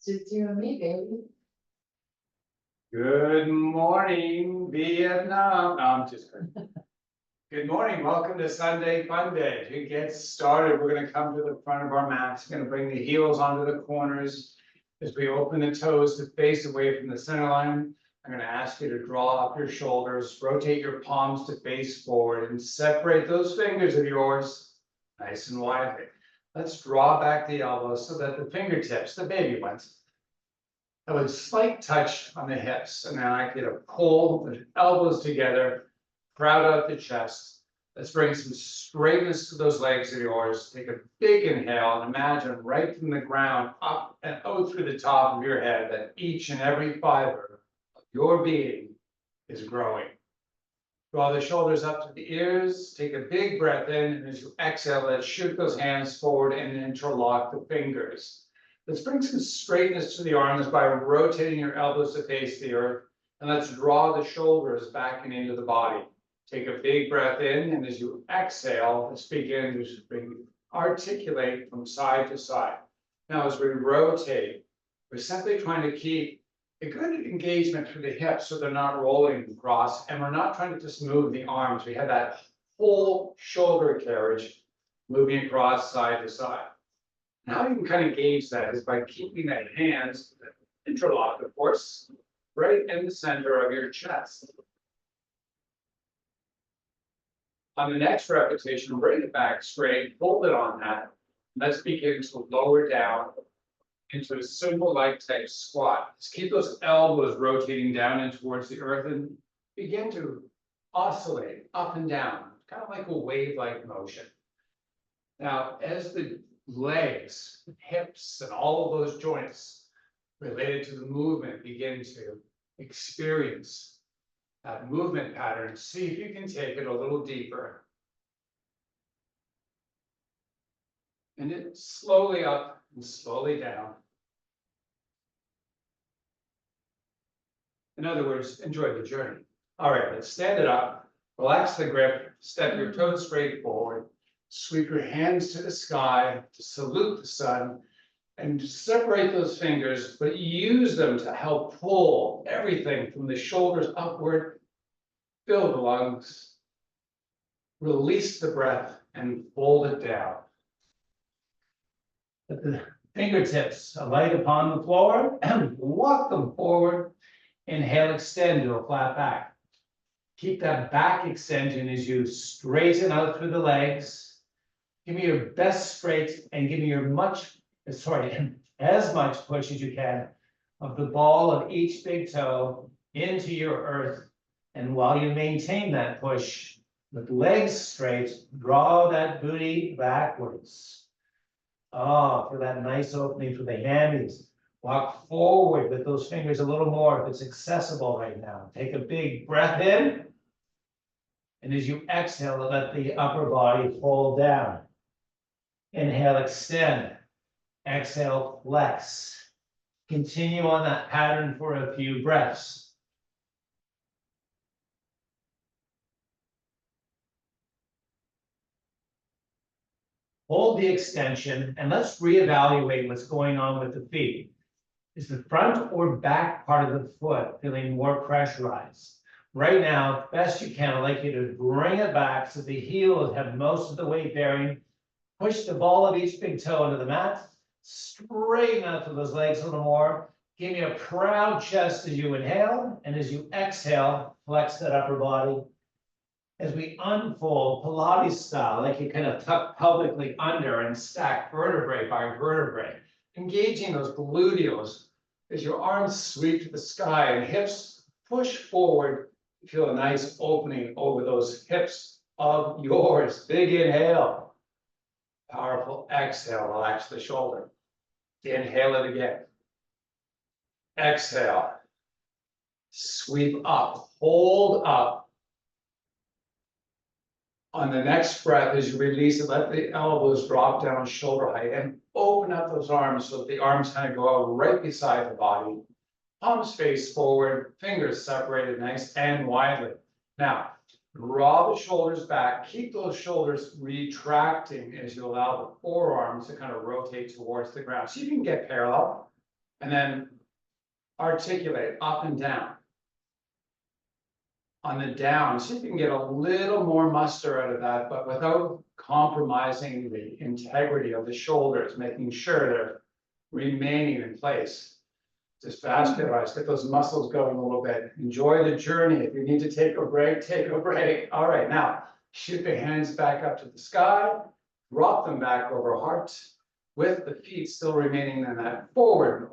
Just you and me, baby. Good morning, Vietnam. No, I'm just kidding. Good morning, welcome to Sunday Fun Day. To get started, we're gonna come to the front of our mats, gonna bring the heels onto the corners. As we open the toes to face away from the center line, I'm gonna ask you to draw up your shoulders, rotate your palms to face forward and separate those fingers of yours nice and widely. Let's draw back the elbows so that the fingertips, the baby ones, have a slight touch on the hips, and then I get to pull the elbows together, crowd out the chest. Let's bring some straightness to those legs of yours. Take a big inhale and imagine right from the ground up and out through the top of your head that each and every fiber of your being is growing. Draw the shoulders up to the ears, take a big breath in, and as you exhale, let's shoot those hands forward and interlock the fingers. Let's bring some straightness to the arms by rotating your elbows to face the earth, and let's draw the shoulders back and into the body. Take a big breath in, and as you exhale, let's begin to articulate from side to side. Now, as we rotate, we're simply trying to keep a good engagement through the hips so they're not rolling across, and we're not trying to just move the arms. We have that whole shoulder carriage moving across side to side. And how you can kind of gauge that is by keeping that hands interlocked, of course, right in the center of your chest. On the next repetition, bring it back straight, hold it on that. Let's begin to lower down into a symbol-like type squat. Let's keep those elbows rotating down and towards the earth and begin to oscillate up and down, kind of like a wave-like motion. Now, as the legs, hips, and all of those joints related to the movement begin to experience that movement pattern, see if you can take it a little deeper. And it slowly up and slowly down. In other words, enjoy the journey. All right, let's stand it up, relax the grip, step your toes straight forward, sweep your hands to the sky to salute the sun, and separate those fingers, but use them to help pull everything from the shoulders upward, fill the lungs, release the breath, and fold it down. Let the fingertips alight upon the floor and walk them forward. Inhale, extend to a flat back. Keep that back extension as you straighten out through the legs. Give me your best straight and give me your as much push as you can of the ball of each big toe into your earth. And while you maintain that push with legs straight, draw that booty backwards. Oh, for that nice opening for the hammies. Walk forward with those fingers a little more if it's accessible right now. Take a big breath in. And as you exhale, let the upper body fold down. Inhale, extend. Exhale, flex. Continue on that pattern for a few breaths. Hold the extension and let's reevaluate what's going on with the feet. Is the front or back part of the foot feeling more pressurized? Right now, best you can, I'd like you to bring it back so the heels have most of the weight bearing. Push the ball of each big toe into the mat. Straighten out through those legs a little more. Give me a proud chest as you inhale, and as you exhale, flex that upper body. As we unfold Pilates style, like you kind of tuck pelvically under and stack vertebrae by vertebrae, engaging those gluteals as your arms sweep to the sky and hips push forward. You feel a nice opening over those hips of yours. Big inhale. Powerful exhale, relax the shoulder. Inhale it again. Exhale. Sweep up, hold up. On the next breath, as you release it, let the elbows drop down shoulder height and open up those arms so that the arms kind of go out right beside the body. Palms face forward, fingers separated nice and widely. Now, draw the shoulders back. Keep those shoulders retracting as you allow the forearms to kind of rotate towards the ground. So you can get parallel. And then articulate up and down. On the down, see if you can get a little more muster out of that, but without compromising the integrity of the shoulders, making sure they're remaining in place. Just vascularize, get those muscles going a little bit. Enjoy the journey. If you need to take a break, take a break. All right, now shoot the hands back up to the sky, drop them back over heart, with the feet still remaining in that forward,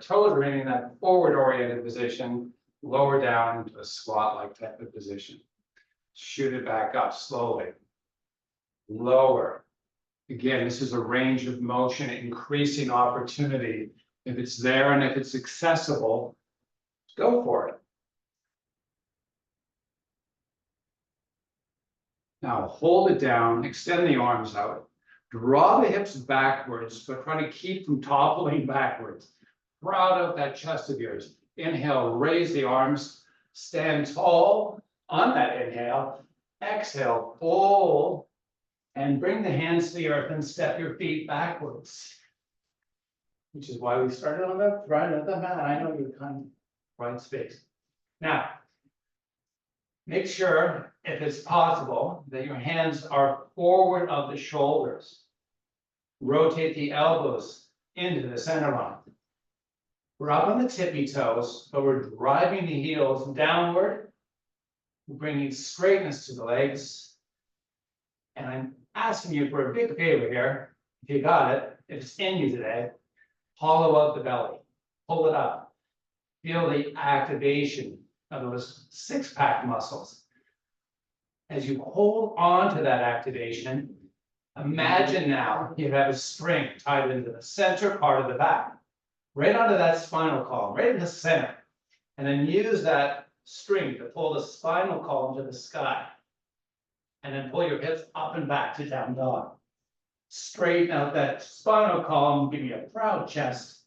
toes remaining in that forward oriented position. Lower down into a squat-like type of position. Shoot it back up slowly. Lower. Again, this is a range of motion, increasing opportunity. If it's there and if it's accessible, go for it. Now hold it down, extend the arms out. Draw the hips backwards, but try to keep them toppling backwards. Proud of that chest of yours. Inhale, raise the arms, stand tall on that inhale. Exhale, fold, and bring the hands to the earth and step your feet backwards. Which is why we started on the front of the mat. I know you're kind of right space. Now, make sure, if it's possible, that your hands are forward of the shoulders. Rotate the elbows into the center line. We're up on the tippy toes, but we're driving the heels downward. We're bringing straightness to the legs. And I'm asking you for a big favor here. If you got it, if it's in you today, hollow out the belly. Pull it up. Feel the activation of those six-pack muscles. As you hold on to that activation, imagine now you have a string tied into the center part of the back. Right onto that spinal column, right in the center. And then use that string to pull the spinal column to the sky. And then pull your hips up and back to down dog. Straighten out that spinal column, give you a proud chest.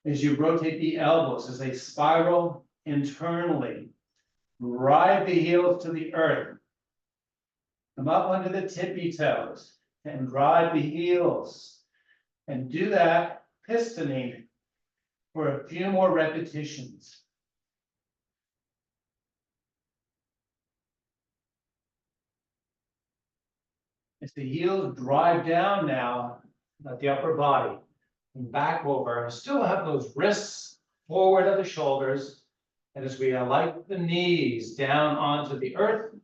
As you rotate the elbows as they spiral internally. Drive the heels to the earth. Come up onto the tippy toes and drive the heels. And do that pistoning for a few more repetitions. As the heels drive down now at the upper body and back over, still have those wrists forward of the shoulders. And as we alight the knees down onto the earth,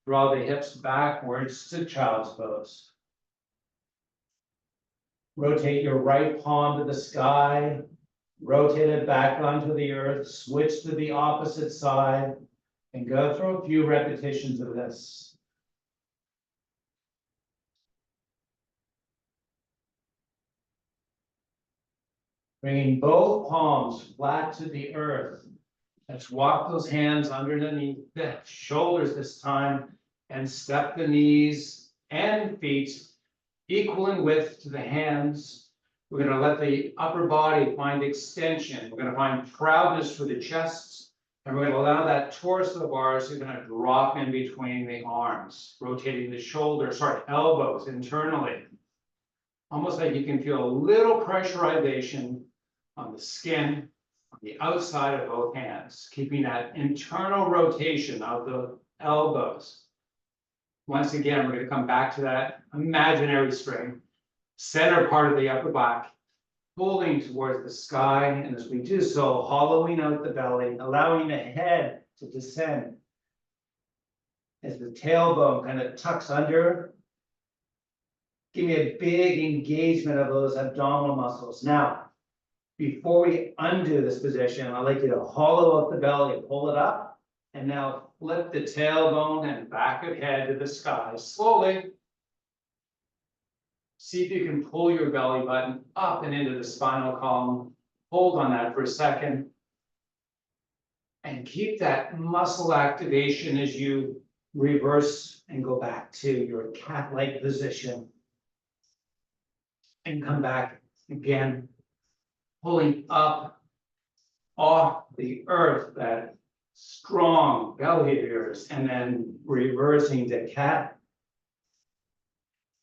draw the hips backwards to child's pose. Rotate your right palm to the sky, rotate it back onto the earth, switch to the opposite side, and go through a few repetitions of this. Bringing both palms flat to the earth. Let's walk those hands underneath the shoulders this time and step the knees and feet equal in width to the hands. We're going to let the upper body find extension. We're going to find proudness for the chest. And we're going to allow that torso bars to kind of drop in between the arms, rotating the elbows internally. Almost like you can feel a little pressurization on the skin, on the outside of both hands, keeping that internal rotation of the elbows. Once again, we're going to come back to that imaginary string, center part of the upper back, pulling towards the sky. And as we do so, hollowing out the belly, allowing the head to descend. As the tailbone kind of tucks under, give me a big engagement of those abdominal muscles. Now, before we undo this position, I'd like you to hollow out the belly, pull it up, and now flip the tailbone and back of head to the sky slowly. See if you can pull your belly button up and into the spinal column. Hold on that for a second. And keep that muscle activation as you reverse and go back to your cat-like position. And come back again, pulling up off the earth, that strong belly of yours, and then reversing to cat.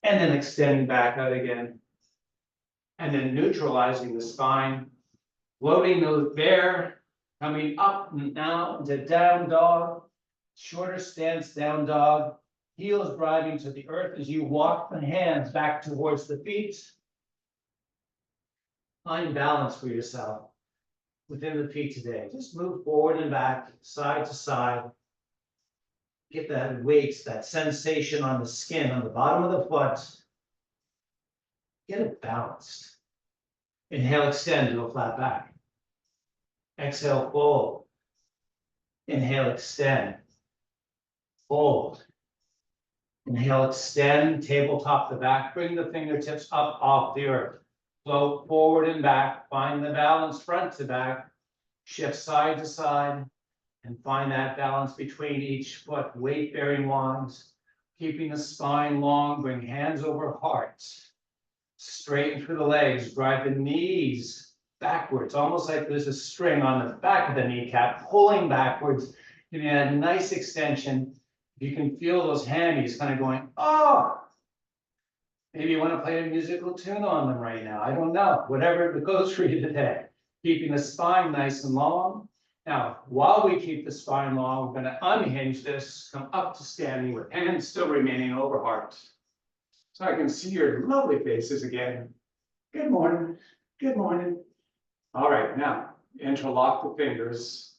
And then extend back out again. And then neutralizing the spine, Floating those there, coming up now into down dog, shorter stance down dog, heels driving to the earth as you walk the hands back towards the feet. Find balance for yourself within the feet today. Just move forward and back, side to side. Get that weight, that sensation on the skin, on the bottom of the foot. Get it balanced. Inhale, extend to a flat back. Exhale, fold. Inhale, extend. Fold. Inhale, extend, tabletop the back. Bring the fingertips up off the earth. Float forward and back. Find the balance front to back. Shift side to side. And find that balance between each foot, weight-bearing wise. Keeping the spine long, bring hands over heart. Straighten through the legs, drive the knees backwards, almost like there's a string on the back of the kneecap, pulling backwards, giving a nice extension. You can feel those hammies kind of going, oh! Maybe you want to play a musical tune on them right now. I don't know, whatever it goes for you today. Keeping the spine nice and long. Now, while we keep the spine long, we're going to unhinge this, come up to standing with hands still remaining over heart. So I can see your lovely faces again. Good morning. Good morning. All right, now interlock the fingers.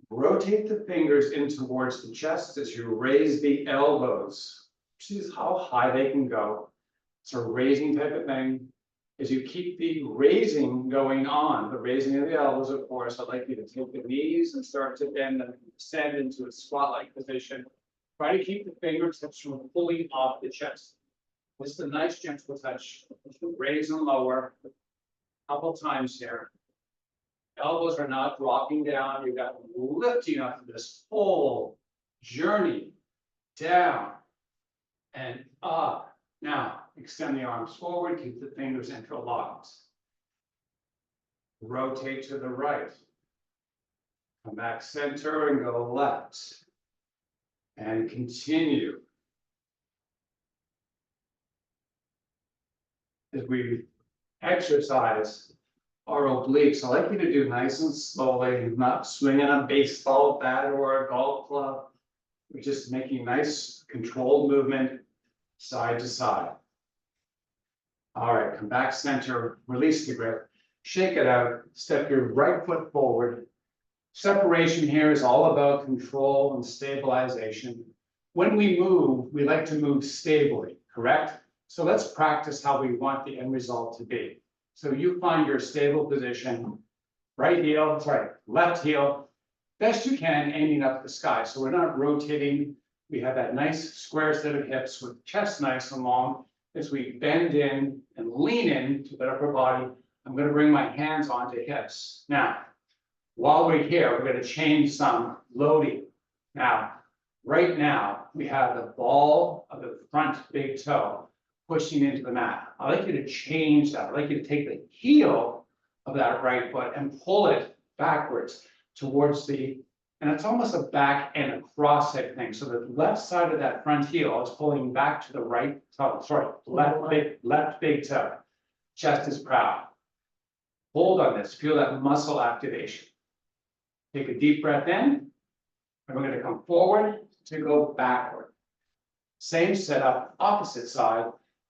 Rotate the fingers in towards the chest as you raise the elbows. See how high they can go. It's a raising type of thing. As you keep the raising going on, the raising of the elbows, of course, I'd like you to take the knees and start to bend and descend into a squat-like position. Try to keep the fingertips from pulling off the chest. This is a nice gentle touch. Raise and lower a couple times here. Elbows are not dropping down. You've got lifting up this full journey down and up. Now, extend the arms forward, keep the fingers interlocked. Rotate to the right. Come back center and go left. And continue. As we exercise our obliques, I like you to do nice and slowly, not swinging a baseball bat or a golf club. We're just making nice controlled movement side to side. All right, come back center, release the grip, shake it out, step your right foot forward. Separation here is all about control and stabilization. When we move, we like to move stably, correct? So let's practice how we want the end result to be. So you find your stable position, right heel, sorry, left heel, best you can, aiming up the sky. So we're not rotating. We have that nice square set of hips with chest nice and long. As we bend in and lean in to the upper body, I'm going to bring my hands onto hips. Now, while we're here, we're going to change some loading. Now, right now, we have the ball of the front big toe pushing into the mat. I'd like you to change that. I'd like you to take the heel of that right foot and pull it backwards towards the, and it's almost a back and a cross type thing. So the left side of that front heel is pulling back to the right toe, sorry, left big toe. Chest is proud. Hold on this, feel that muscle activation. Take a deep breath in, and we're going to come forward to go backward. Same setup, opposite side.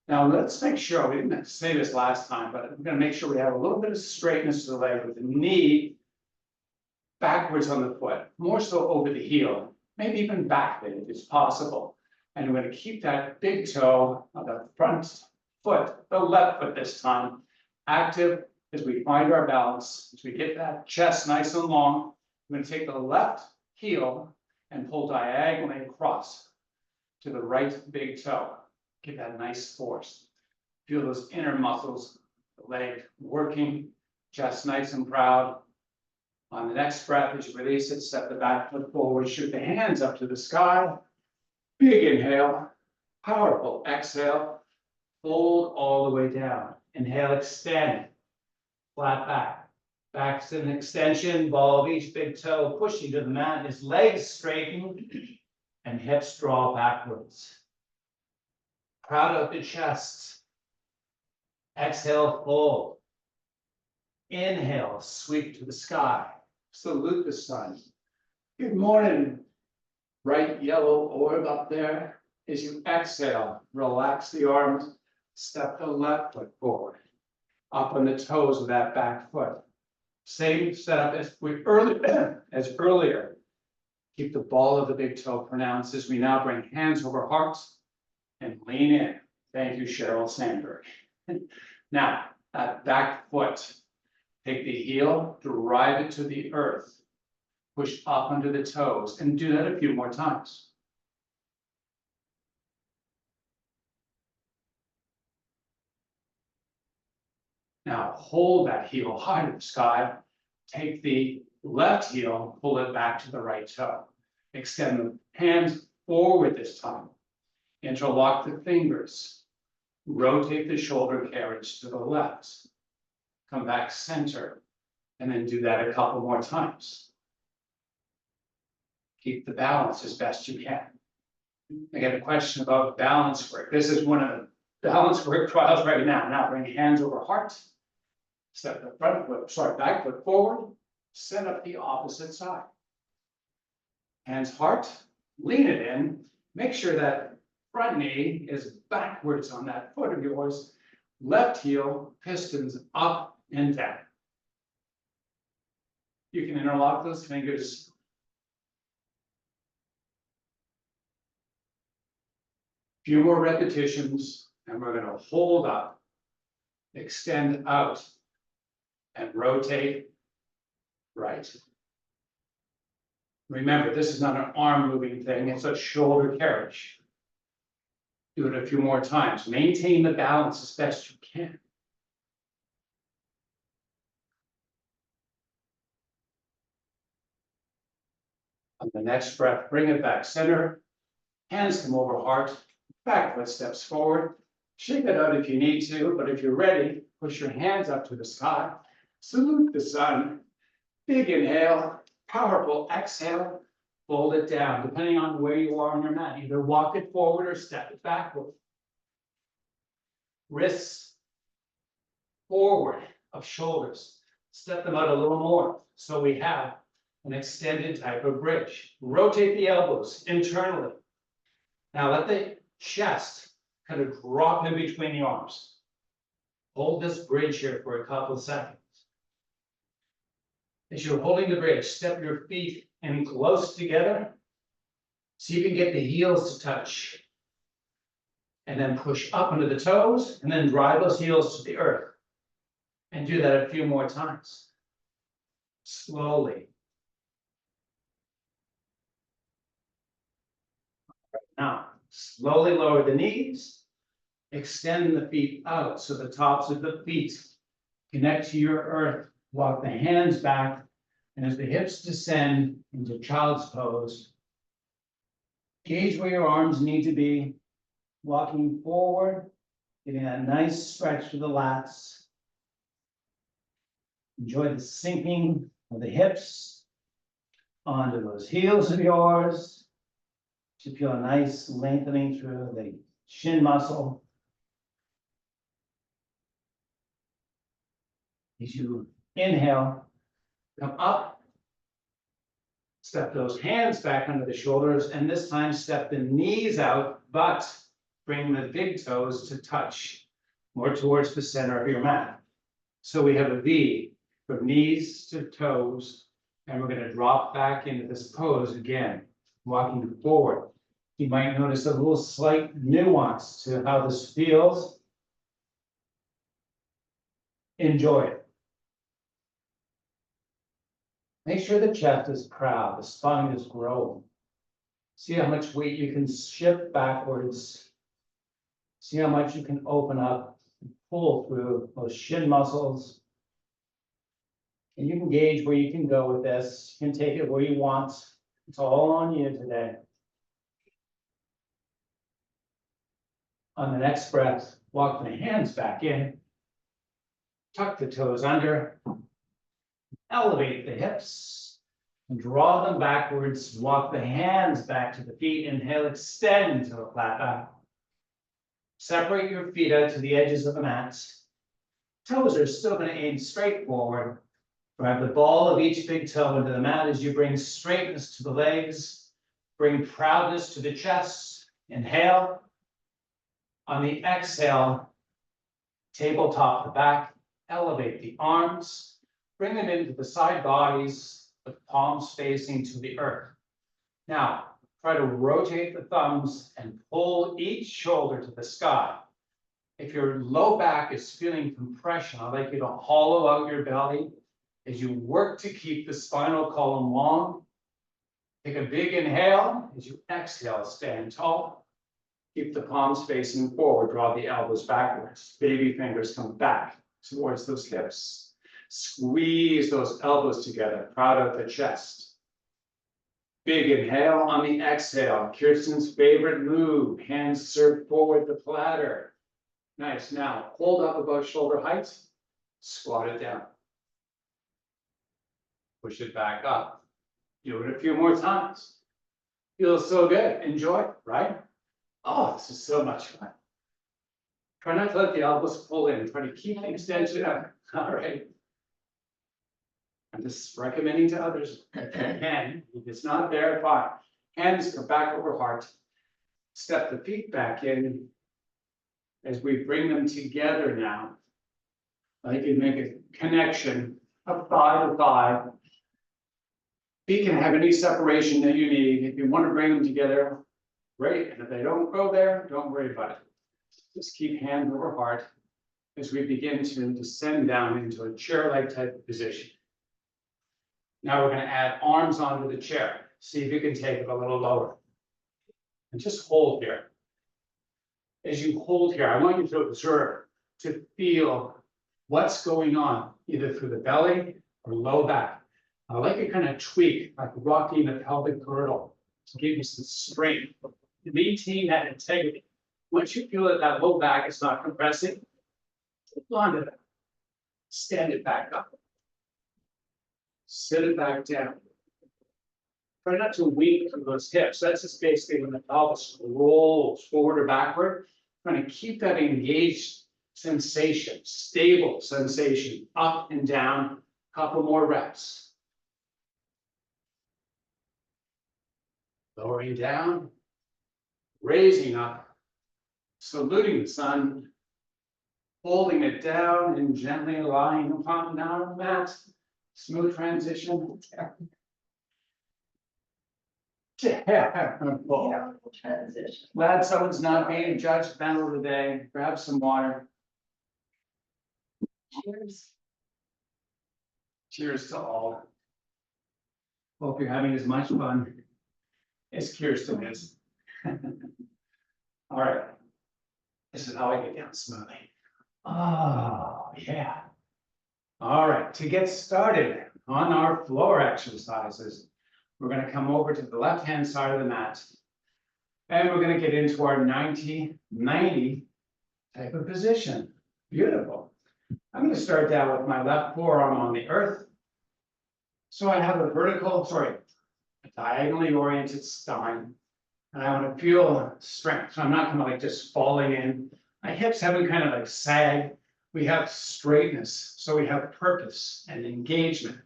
Now let's make sure, we didn't say this last time, but we're going to make sure we have a little bit of straightness to the leg with the knee backwards on the foot, more so over the heel, maybe even back if it's possible. And we're going to keep that big toe on the front foot, the left foot this time, active as we find our balance, as we get that chest nice and long. We're going to take the left heel and pull diagonally across to the right big toe. Give that nice force. Feel those inner muscles, the leg working, chest nice and proud. On the next breath, as you release it, step the back foot forward, shoot the hands up to the sky. Big inhale, powerful exhale, fold all the way down. Inhale, extend, flat back. Back's an extension, ball of each big toe pushing to the mat, his legs straighten, and hips draw backwards. Proud of the chest. Exhale, fold. Inhale, sweep to the sky. Salute the sun. Good morning, bright yellow orb up there. As you exhale, relax the arms, step the left foot forward, up on the toes of that back foot. Same setup as earlier. Keep the ball of the big toe pronounced as we now bring hands over hearts and lean in. Thank you, Cheryl Sandberg. Now, that back foot, take the heel, drive it to the earth, push up under the toes, and do that a few more times. Now, hold that heel high to the sky. Take the left heel, pull it back to the right toe. Extend the hands forward this time. Interlock the fingers. Rotate the shoulder carriage to the left. Come back center, and then do that a couple more times. Keep the balance as best you can. I get a question about balance work. This is one of the balance work trials right now. Now bring hands over heart. Step the back foot forward. Set up the opposite side. Hands heart, lean it in. Make sure that front knee is backwards on that foot of yours. Left heel, pistons up and down. You can interlock those fingers. Few more repetitions, and we're going to hold up, extend out, and rotate right. Remember, this is not an arm moving thing, it's a shoulder carriage. Do it a few more times. Maintain the balance as best you can. On the next breath, bring it back center. Hands come over heart. Back foot steps forward. Shake it out if you need to, but if you're ready, push your hands up to the sky. Salute the sun. Big inhale, powerful exhale. Fold it down, depending on where you are on your mat. Either walk it forward or step it backward. Wrists forward of shoulders. Step them out a little more so we have an extended type of bridge. Rotate the elbows internally. Now let the chest kind of drop in between the arms. Hold this bridge here for a couple of seconds. As you're holding the bridge, step your feet in close together. See if you can get the heels to touch. And then push up under the toes, and then drive those heels to the earth. And do that a few more times. Slowly. Now, slowly lower the knees. Extend the feet out so the tops of the feet connect to your earth. Walk the hands back, and as the hips descend into child's pose, gauge where your arms need to be. Walking forward, getting that nice stretch to the lats. Enjoy the sinking of the hips onto those heels of yours. You feel a nice lengthening through the shin muscle. As you inhale, come up, step those hands back under the shoulders, and this time step the knees out, but bring the big toes to touch more towards the center of your mat. So we have a V from knees to toes, and we're going to drop back into this pose again, walking forward. You might notice a little slight nuance to how this feels. Enjoy it. Make sure the chest is proud, the spine is growing. See how much weight you can shift backwards. See how much you can open up and pull through those shin muscles. And you can gauge where you can go with this. You can take it where you want. It's all on you today. On the next breath, walk the hands back in. Tuck the toes under. Elevate the hips. And draw them backwards. Walk the hands back to the feet. Inhale, extend to the flat back. Separate your feet out to the edges of the mat. Toes are still going to aim straight forward. Drive the ball of each big toe into the mat as you bring straightness to the legs. Bring proudness to the chest. Inhale. On the exhale, tabletop the back. Elevate the arms. Bring them into the side bodies, with palms facing to the earth. Now, try to rotate the thumbs and pull each shoulder to the sky. If your low back is feeling compression, I'd like you to hollow out your belly as you work to keep the spinal column long. Take a big inhale. As you exhale, stand tall. Keep the palms facing forward. Draw the elbows backwards. Baby fingers come back towards those hips. Squeeze those elbows together. Proud of the chest. Big inhale. On the exhale, Kirsten's favorite move. Hands serve forward the platter. Nice. Now, hold up above shoulder height. Squat it down. Push it back up. Do it a few more times. Feels so good. Enjoy, right? Oh, this is so much fun. Try not to let the elbows pull in. Try to keep the extension up. All right. I'm just recommending to others, if you can, if it's not there, fine. Hands come back over heart. Step the feet back in. As we bring them together now, I can make a connection of thigh to thigh. Feet can have any separation that you need. If you want to bring them together, great. And if they don't go there, don't worry about it. Just keep hands over heart as we begin to descend down into a chair-like type of position. Now we're going to add arms onto the chair. See if you can take it a little lower. And just hold here. As you hold here, I want you to observe, to feel what's going on, either through the belly or low back. I like a kind of tweak, like rocking the pelvic girdle, to give you some strength. Maintain that integrity. Once you feel that that low back is not compressing, hold on to that. Stand it back up. Sit it back down. Try not to weak through those hips. That's just basically when the pelvis rolls forward or backward. Trying to keep that engaged sensation, stable sensation, up and down. Couple more reps. Lowering down, raising up, saluting the sun, holding it down and gently lying upon our mat. Smooth transition. Terrible transition. Glad someone's not being judgmental today. Grab some water. Cheers. Cheers to all. Hope you're having as much fun as Kirsten is. All right. This is how I get down smoothly. Oh, yeah. All right. To get started on our floor exercises, we're going to come over to the left-hand side of the mat, and we're going to get into our 90-90 type of position. Beautiful. I'm going to start down with my left forearm on the earth. So I have a diagonally oriented spine, and I want to feel strength. So I'm not kind of like just falling in. My hips haven't kind of like sag. We have straightness, so we have purpose and engagement.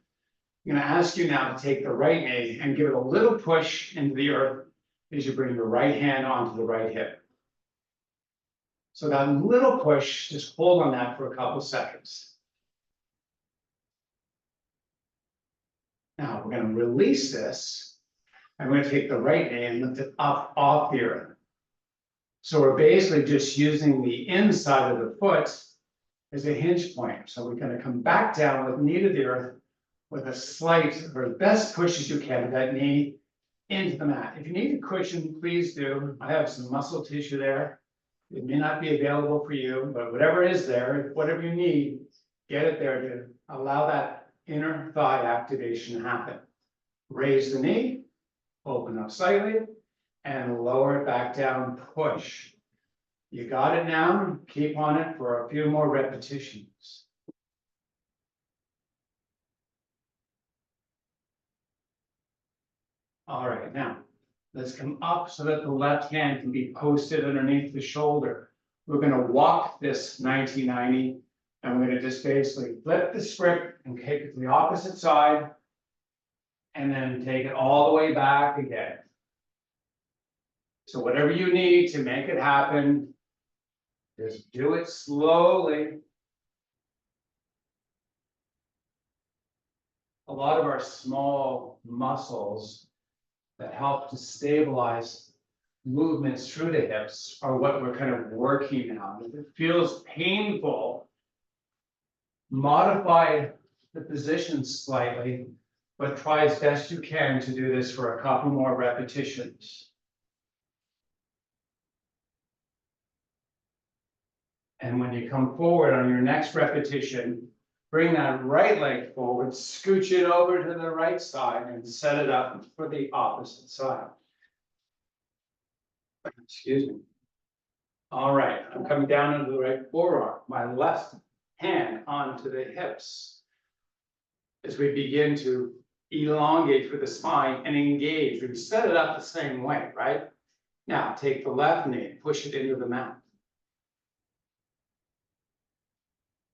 I'm going to ask you now to take the right knee and give it a little push into the earth as you bring your right hand onto the right hip. So that little push, just hold on that for a couple seconds. Now we're going to release this. I'm going to take the right knee and lift it up off the earth. So we're basically just using the inside of the foot as a hinge point. So we're going to come back down with knee to the earth, with a slight or best push as you can of that knee into the mat. If you need a cushion, please do. I have some muscle tissue there. It may not be available for you, but whatever is there, whatever you need, get it there to allow that inner thigh activation to happen. Raise the knee, open up slightly, and lower it back down, push. You got it now. Keep on it for a few more repetitions. All right, now let's come up so that the left hand can be posted underneath the shoulder. We're going to walk this 90-90 And we're gonna just basically flip the script and take it to the opposite side. And then take it all the way back again. So whatever you need to make it happen, just do it slowly. A lot of our small muscles that help to stabilize movements through the hips are what we're kind of working on. If it feels painful, modify the position slightly, but try as best you can to do this for a couple more repetitions. And when you come forward on your next repetition, bring that right leg forward, scooch it over to the right side and set it up for the opposite side. Excuse me. All right, I'm coming down into the right forearm, my left hand onto the hips. As we begin to elongate through the spine and engage, we set it up the same way, right? Now take the left knee, push it into the mat.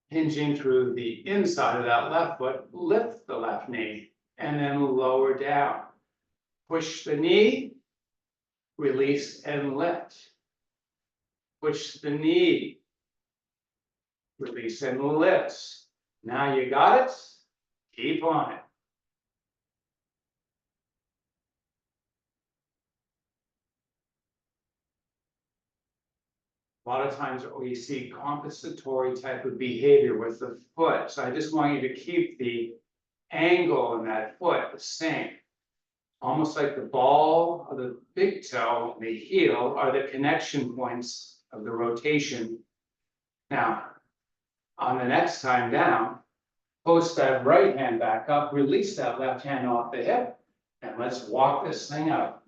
Hinging through the inside of that left foot, lift the left knee and then lower down. Push the knee, release and lift. Push the knee, release and lift. Now you got it, keep on it. A lot of times we see compensatory type of behavior with the foot. So I just want you to keep the angle in that foot the same. Almost like the ball of the big toe and the heel are the connection points of the rotation. Now, on the next time down, post that right hand back up, release that left hand off the hip, and let's walk this thing out.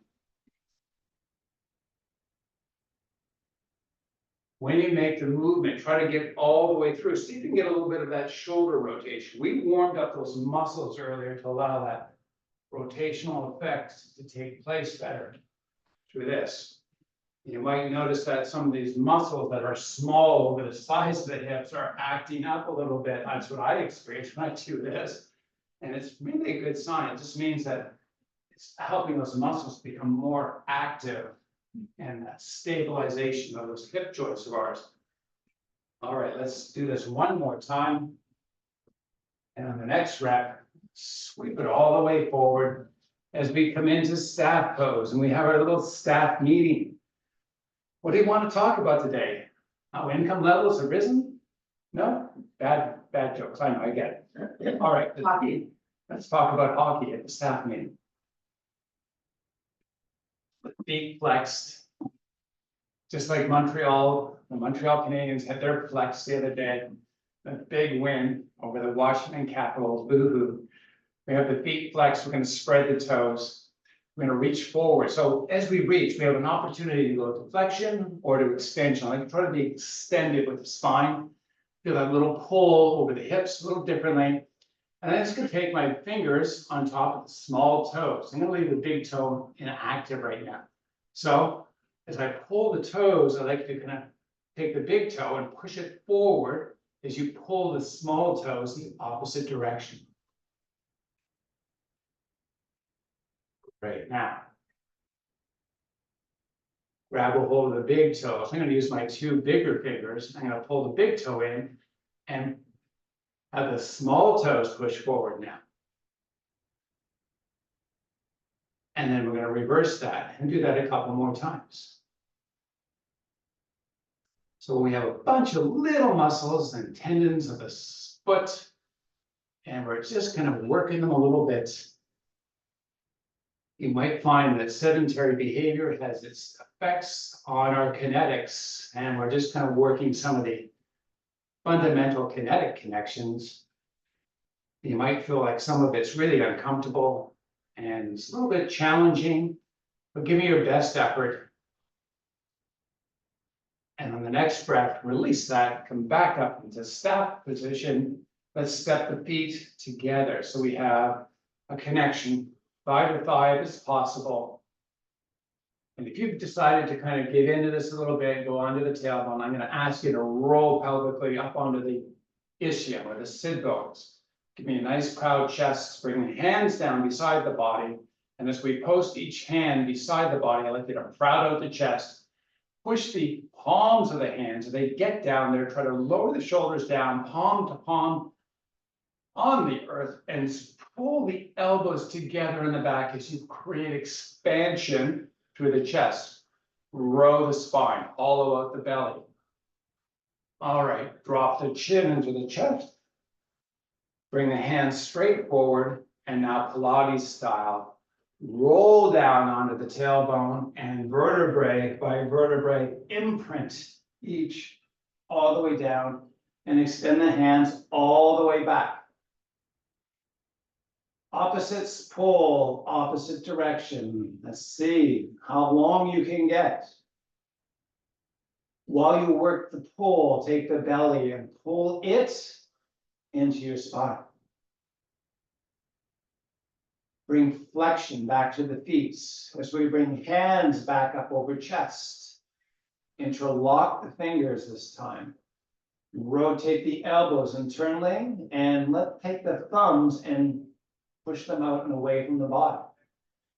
When you make the movement, try to get all the way through. See if you can get a little bit of that shoulder rotation. We warmed up those muscles earlier to allow that rotational effect to take place better through this. You might notice that some of these muscles that are small over the size of the hips are acting up a little bit. That's what I experience when I do this. And it's really a good sign. It just means that it's helping those muscles become more active and that stabilization of those hip joints of ours. All right, let's do this one more time. And on the next rep, sweep it all the way forward as we come into staff pose and we have our little staff meeting. What do you want to talk about today? How income levels have risen? No? Bad jokes. I know, I get it. All right, hockey. Let's talk about hockey at the staff meeting. Feet flexed. Just like Montreal, the Montreal Canadiens had their flex the other day. A big win over the Washington Capitals, boo-hoo. We have the feet flexed, we're gonna spread the toes. We're gonna reach forward. So as we reach, we have an opportunity to go to flexion or to extension. I can try to be extended with the spine. Feel that little pull over the hips a little differently. And I'm just gonna take my fingers on top of the small toes. I'm gonna leave the big toe inactive right now. So as I pull the toes, I like to kind of take the big toe and push it forward as you pull the small toes the opposite direction. Right now. Grab a hold of the big toe. I'm going to use my two bigger fingers. I'm going to pull the big toe in and have the small toes push forward now. And then we're going to reverse that and do that a couple more times. So we have a bunch of little muscles and tendons of the foot, and we're just kind of working them a little bit. You might find that sedentary behavior has its effects on our kinetics, and we're just kind of working some of the fundamental kinetic connections. You might feel like some of it's really uncomfortable and it's a little bit challenging, but give me your best effort. And on the next breath, release that, come back up into staff position. Let's step the feet together so we have a connection. Thigh to thigh if it's possible. And if you've decided to kind of get into this a little bit, go onto the tailbone, I'm going to ask you to roll pelvically up onto the ischium or the sit bones. Give me a nice proud chest, bring the hands down beside the body. And as we post each hand beside the body, I'd like you to proud out the chest. Push the palms of the hands, as they get down there, try to lower the shoulders down, palm to palm on the earth, and pull the elbows together in the back as you create expansion through the chest. Row the spine, hollow out the belly. All right, drop the chin into the chest. Bring the hands straight forward, and now Pilates style. Roll down onto the tailbone and vertebrae by vertebrae imprint each all the way down and extend the hands all the way back. Opposites pull, opposite direction. Let's see how long you can get. While you work the pull, take the belly and pull it into your spine. Bring flexion back to the feet as we bring hands back up over chest. Interlock the fingers this time. Rotate the elbows internally and take the thumbs and push them out and away from the body.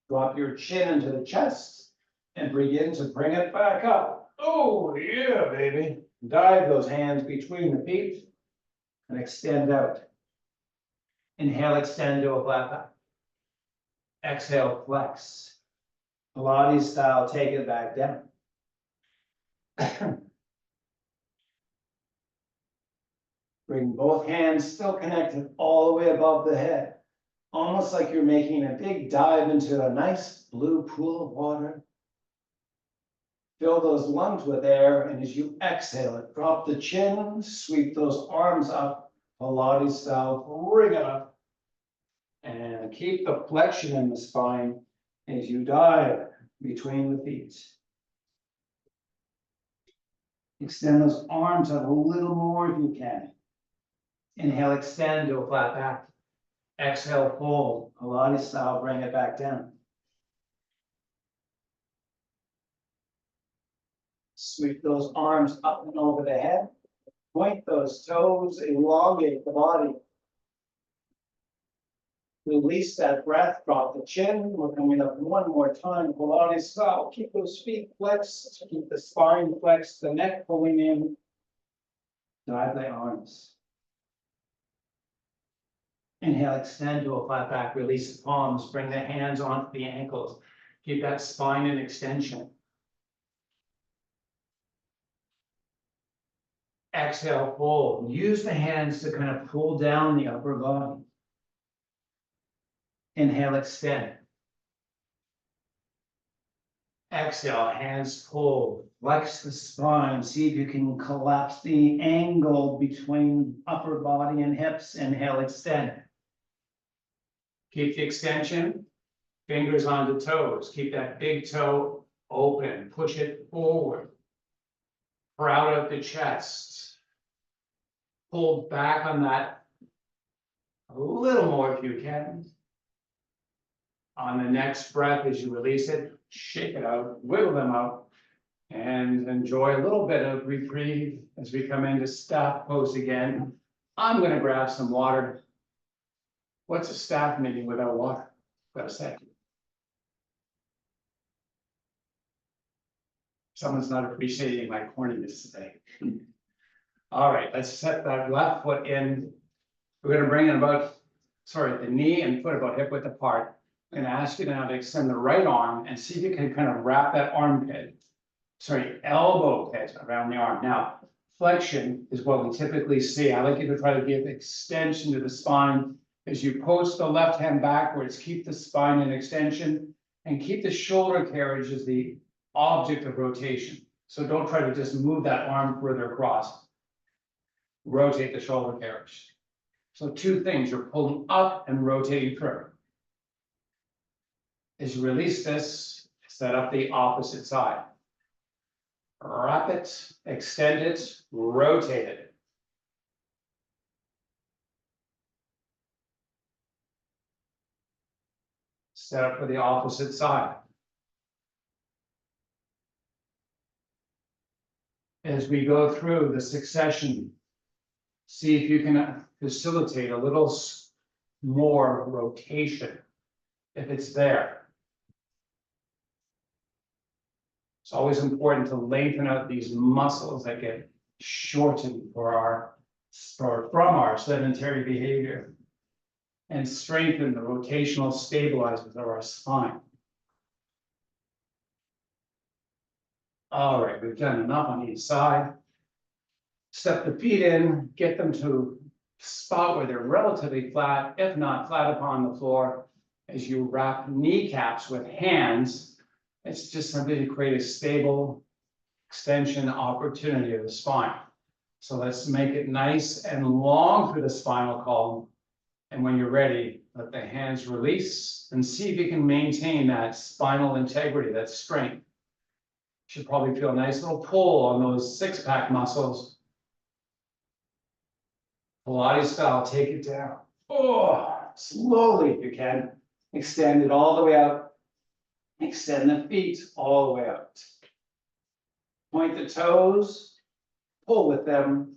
Drop your chin into the chest and begin to bring it back up. Oh yeah, baby. Dive those hands between the feet and extend out. Inhale, extend to a flat back. Exhale, flex. Pilates style, take it back down. Bring both hands still connected all the way above the head. Almost like you're making a big dive into a nice blue pool of water. Fill those lungs with air, and as you exhale it, drop the chin, sweep those arms up, Pilates style, bring it up. And keep the flexion in the spine as you dive between the feet. Extend those arms out a little more if you can. Inhale, extend to a flat back. Exhale, fold, Pilates style, bring it back down. Sweep those arms up and over the head. Point those toes, elongate the body. Release that breath, drop the chin. We're coming up one more time, Pilates style. Keep those feet flexed, keep the spine flexed, the neck pulling in. Dive the arms. Inhale, extend to a flat back, release the palms, bring the hands onto the ankles. Keep that spine in extension. Exhale, fold. Use the hands to kind of pull down the upper body. Inhale, extend. Exhale, hands pull. Flex the spine. See if you can collapse the angle between upper body and hips. Inhale, extend. Keep the extension. Fingers onto toes. Keep that big toe open. Push it forward. Proud out the chest. Pull back on that a little more if you can. On the next breath, as you release it, shake it out, wiggle them out, and enjoy a little bit of reprieve as we come into staff pose again. I'm going to grab some water. What's a staff meeting without water? Gotta say. Someone's not appreciating my corniness today. All right, let's set that left foot in. We're going to bring it the knee and foot about hip width apart. I'm going to ask you now to extend the right arm and see if you can kind of wrap that elbow pit around the arm. Now, flexion is what we typically see. I like you to try to give extension to the spine as you post the left hand backwards. Keep the spine in extension and keep the shoulder carriage as the object of rotation. So don't try to just move that arm further across. Rotate the shoulder carriage. So two things, you're pulling up and rotating through. As you release this, set up the opposite side. Wrap it, extend it, rotate it. Set up for the opposite side. As we go through the succession See if you can facilitate a little more rotation, if it's there. It's always important to lengthen out these muscles that get shortened from our sedentary behavior, and strengthen the rotational stabilizers of our spine. All right, we've done enough on each side. Step the feet in, get them to a spot where they're relatively flat, if not flat upon the floor. As you wrap kneecaps with hands, it's just simply to create a stable extension opportunity of the spine. So let's make it nice and long through the spinal column. And when you're ready, let the hands release and see if you can maintain that spinal integrity, that strength. Should probably feel a nice little pull on those six-pack muscles. Pilates style, take it down. Oh, slowly if you can. Extend it all the way out. Extend the feet all the way out. Point the toes, pull with them.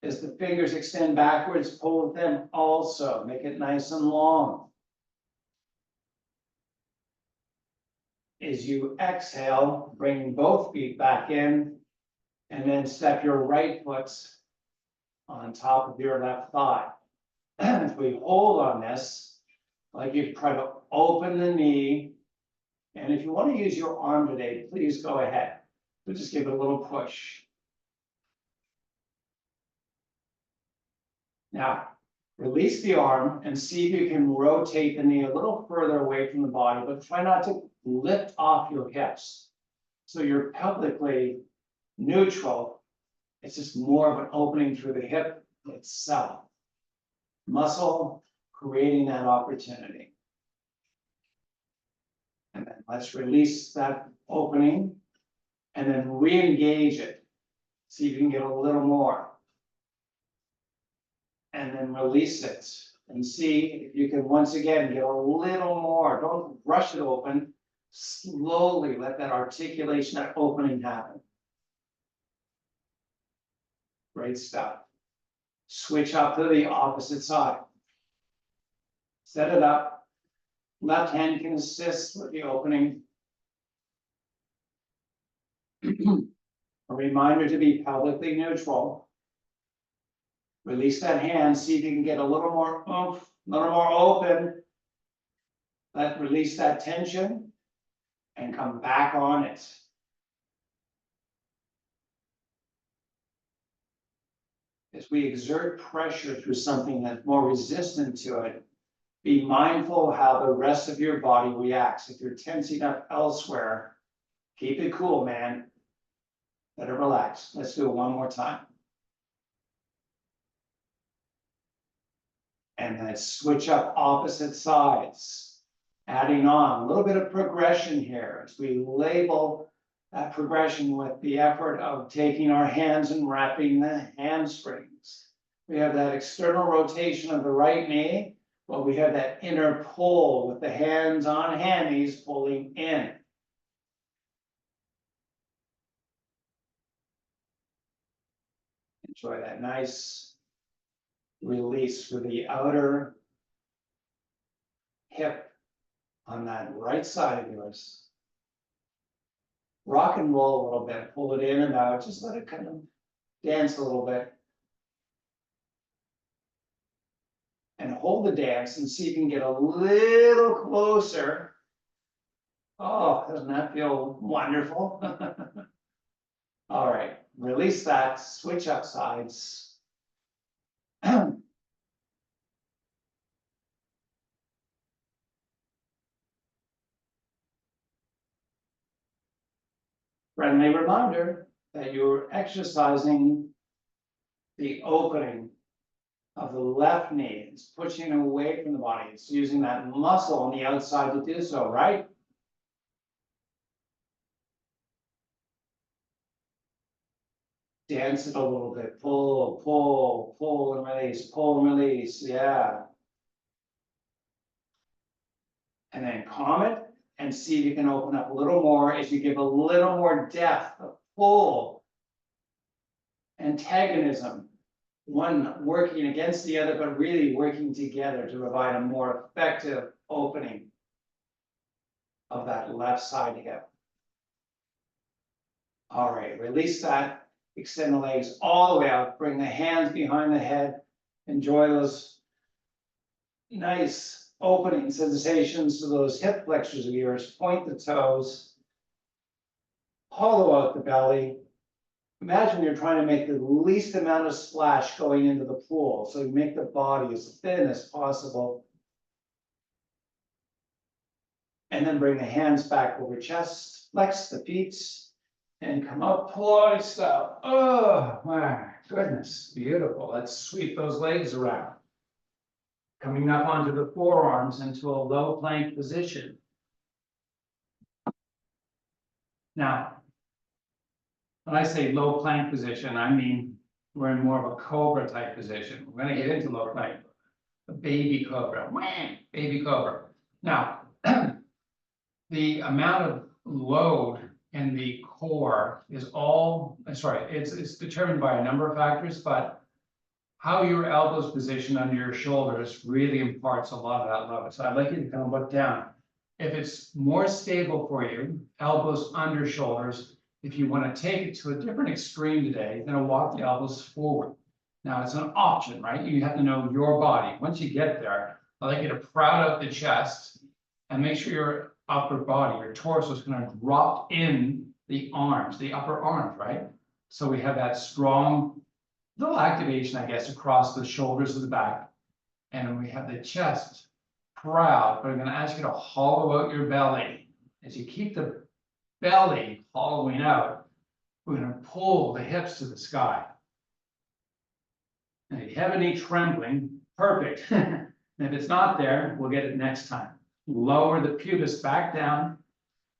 As the fingers extend backwards, pull with them also. Make it nice and long. As you exhale, bring both feet back in, and then step your right foot on top of your left thigh. If we hold on this, like you try to open the knee, and if you want to use your arm today, please go ahead. But just give it a little push. Now, release the arm and see if you can rotate the knee a little further away from the body, but try not to lift off your hips. So you're pelvically neutral. It's just more of an opening through the hip itself. Muscle creating that opportunity. And then let's release that opening and then re-engage it. See if you can get a little more. And then release it and see if you can once again get a little more. Don't rush it open. Slowly let that articulation, that opening happen. Great stuff. Switch up to the opposite side. Set it up. Left hand can assist with the opening. A reminder to be pelvically neutral. Release that hand, see if you can get a little more oomph, a little more open. Release that tension and come back on it. As we exert pressure through something that's more resistant to it, be mindful how the rest of your body reacts. If you're tensing up elsewhere, keep it cool, man. Let it relax. Let's do it one more time. And then switch up opposite sides, adding on a little bit of progression here as we label that progression with the effort of taking our hands and wrapping the hamstrings. We have that external rotation of the right knee, but we have that inner pull with the hands on hammies pulling in. Enjoy that nice release for the outer hip on that right side of yours. Rock and roll a little bit, pull it in and out, just let it kind of dance a little bit. And hold the dance and see if you can get a little closer. Oh, doesn't that feel wonderful? All right, release that, switch up sides. Friendly reminder that you're exercising the opening of the left knee. It's pushing away from the body. It's using that muscle on the outside to do so, right? Dance it a little bit. Pull, pull, pull and release, pull and release. Yeah. And then calm it and see if you can open up a little more as you give a little more depth, a full antagonism one working against the other, but really working together to provide a more effective opening of that left side hip. All right, release that, extend the legs all the way out, bring the hands behind the head, enjoy those nice opening sensations to those hip flexors of yours, point the toes, hollow out the belly. Imagine you're trying to make the least amount of splash going into the pool, so you make the body as thin as possible. And then bring the hands back over chest, flex the feet, and come up Pilates style. Oh my goodness, beautiful. Let's sweep those legs around. Coming up onto the forearms into a low plank position. Now, when I say low plank position, I mean we're in more of a cobra type position. We're going to get into low plank, a baby cobra, baby cobra. Now, the amount of load in the core is it's determined by a number of factors, but how your elbows position under your shoulders really imparts a lot of that load. So I'd like you to kind of look down. If it's more stable for you, elbows under shoulders, if you want to take it to a different extreme today, you're going to walk the elbows forward. Now it's an option, right? You have to know your body. Once you get there, I'd like you to proud out the chest and make sure your upper body, your torso is going to drop in the arms, the upper arms, right? So we have that strong little activation, I guess, across the shoulders of the back. And we have the chest proud, but I'm going to ask you to hollow out your belly. As you keep the belly hollowing out, we're going to pull the hips to the sky. And if you have any trembling, perfect. And if it's not there, we'll get it next time. Lower the pubis back down.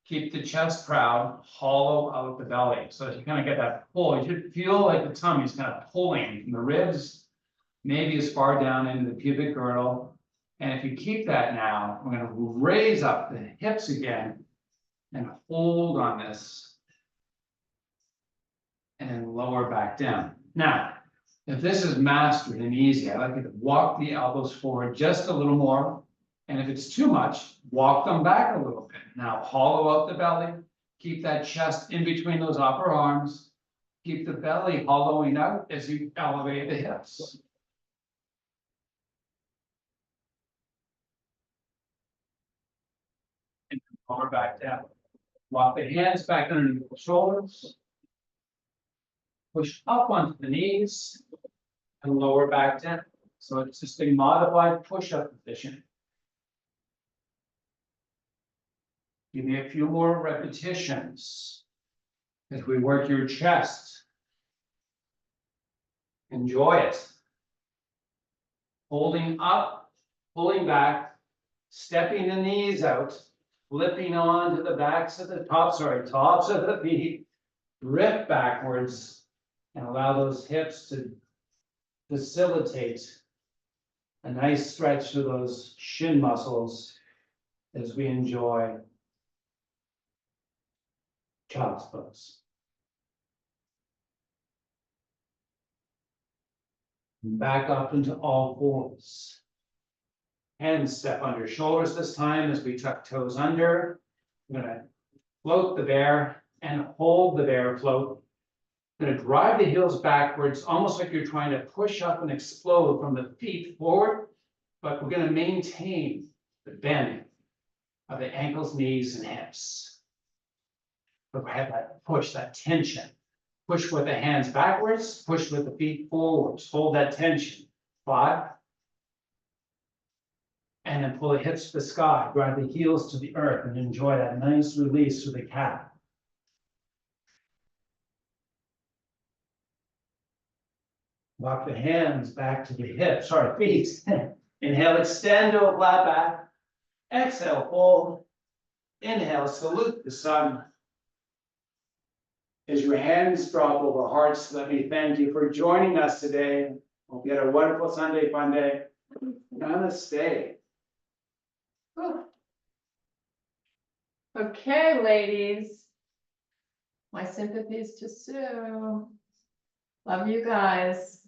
Keep the chest proud, hollow out the belly. So as you kind of get that pull, you should feel like the tummy is kind of pulling from the ribs, maybe as far down into the pubic girdle. And if you keep that now, we're going to raise up the hips again and hold on this. And then lower back down. Now, if this is mastered and easy, I'd like you to walk the elbows forward just a little more. And if it's too much, walk them back a little bit. Now, hollow out the belly. Keep that chest in between those upper arms. Keep the belly hollowing out as you elevate the hips. And lower back down. Walk the hands back underneath the shoulders. Push up onto the knees and lower back down. So it's just a modified push-up position. Give me a few more repetitions as we work your chest. Enjoy it. Holding up, pulling back, stepping the knees out, flipping on to the backs of the tops of the feet, drift backwards, and allow those hips to facilitate a nice stretch to those shin muscles as we enjoy child's pose. Back up into all fours. Hands step under shoulders this time as we tuck toes under. I'm going to float the bear and hold the bear float. I'm going to drive the heels backwards, almost like you're trying to push up and explode from the feet forward, but we're going to maintain the bend of the ankles, knees, and hips. But we have that push, that tension. Push with the hands backwards, push with the feet forwards. Hold that tension. 5. And then pull the hips to the sky. Drive the heels to the earth and enjoy that nice release through the calf. Walk the hands back to the hips, feet. Inhale, extend to a flat back. Exhale, fold. Inhale, salute the sun. As your hands drop over hearts, let me thank you for joining us today. Hope you had a wonderful Sunday fun day. Namaste. Okay, ladies. My sympathies to Sue. Love you guys.